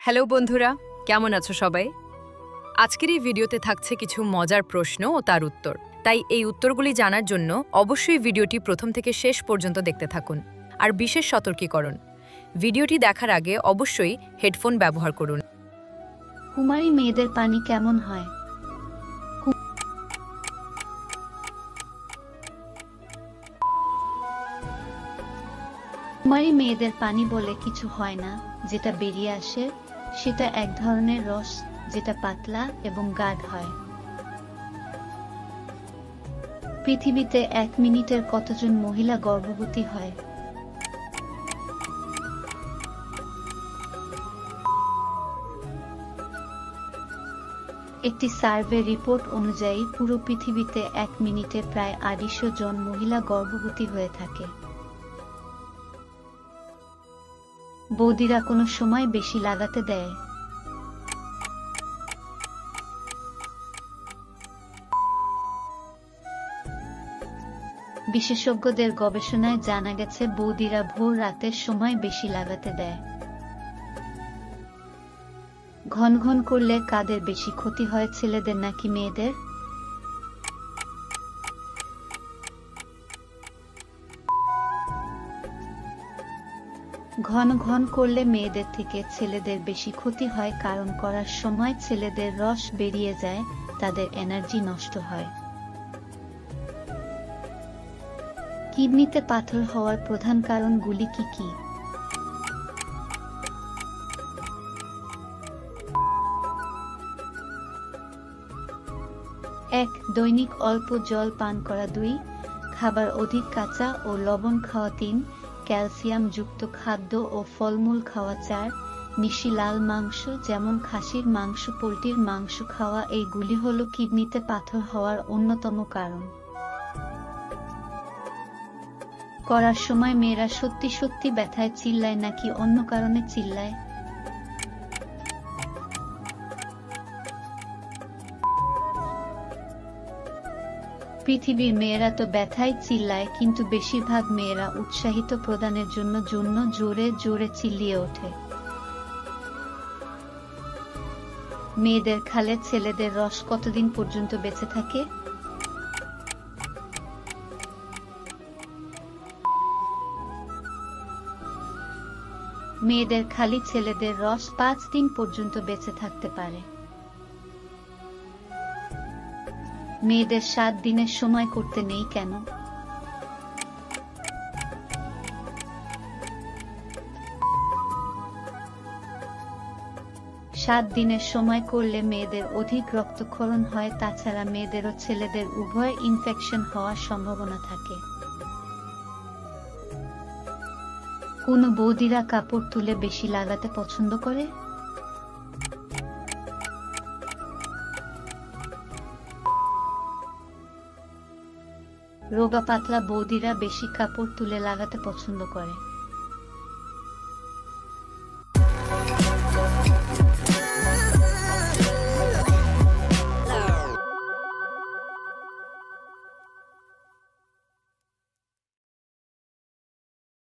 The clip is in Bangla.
হ্যালো বন্ধুরা, কেমন আছো সবাই? আজকের এই ভিডিওতে থাকছে কিছু মজার প্রশ্ন ও তার উত্তর। তাই এই উত্তরগুলি জানার জন্য অবশ্যই ভিডিওটি প্রথম থেকে শেষ পর্যন্ত দেখতে থাকুন। আর বিশেষ সতর্কীকরণ, ভিডিওটি দেখার আগে অবশ্যই হেডফোন ব্যবহার করুন। কুমারী মেয়েদের পানি কেমন হয়? কুমারী মেয়েদের পানি বলে কিছু হয় না, যেটা বেরিয়ে আসে সেটা এক ধরনের রস, যেটা পাতলা এবং গাঢ় হয়। পৃথিবীতে 1 মিনিটের কতজন মহিলা গর্ভবতী হয়? একটি সার্ভে রিপোর্ট অনুযায়ী পুরো পৃথিবীতে 1 মিনিটে প্রায় 250 জন মহিলা গর্ভবতী হয়ে থাকে। বৌদিরা কোনো সময় বেশি লাগাতে দেয়? বিশেষজ্ঞদের গবেষণায় জানা গেছে বৌদিরা ভোর রাতের সময় বেশি লাগাতে দেয়। ঘন ঘন করলে কাদের বেশি ক্ষতি হয়, ছেলেদের নাকি মেয়েদের? ঘন ঘন করলে মেয়েদের থেকে ছেলেদের বেশি ক্ষতি হয়, কারণ করার সময় ছেলেদের রস বেরিয়ে যায়, তাদের এনার্জি নষ্ট হয়। কিডনিতে পাথর হওয়ার প্রধান কারণগুলি কি কি? এক, দৈনিক অল্প জল পান করা। 2, খাবার অধিক কাঁচা ও লবণ খাওয়া। 3, ক্যালসিয়াম যুক্ত খাদ্য ও ফলমূল খাওয়া। 4, নিশি লাল মাংস যেমন খাসির মাংস, পোল্ট্রির মাংস খাওয়া। এইগুলি হলো কিডনিতে পাথর হওয়ার অন্যতম কারণ। করার সময় মেয়েরা সত্যি সত্যি ব্যথায় চিল্লায় নাকি অন্য কারণে চিল্লায়? পৃথিবীর মেয়েরা তো ব্যথায় চিল্লায়, কিন্তু বেশিরভাগ মেয়েরা উৎসাহিত প্রদানের জন্য জোরে জোরে চিল্লিয়ে ওঠে। মেয়েদের খালে ছেলেদের রস কতদিন পর্যন্ত বেঁচে থাকে? মেয়েদের খালি ছেলেদের রস 5 দিন পর্যন্ত বেঁচে থাকতে পারে। মেয়েদের 7 দিনের সময় করতে নেই কেন? 7 দিনের সময় করলে মেয়েদের অধিক রক্তক্ষরণ হয়, তাছাড়া মেয়েদের ও ছেলেদের উভয় ইনফেকশন হওয়ার সম্ভাবনা থাকে। কোন বৌদিরা কাপড় তুলে বেশি লাগাতে পছন্দ করে? রোগা পাতলা বৌদিরা বেশি কাপড় তুলে লাগাতে পছন্দ করে।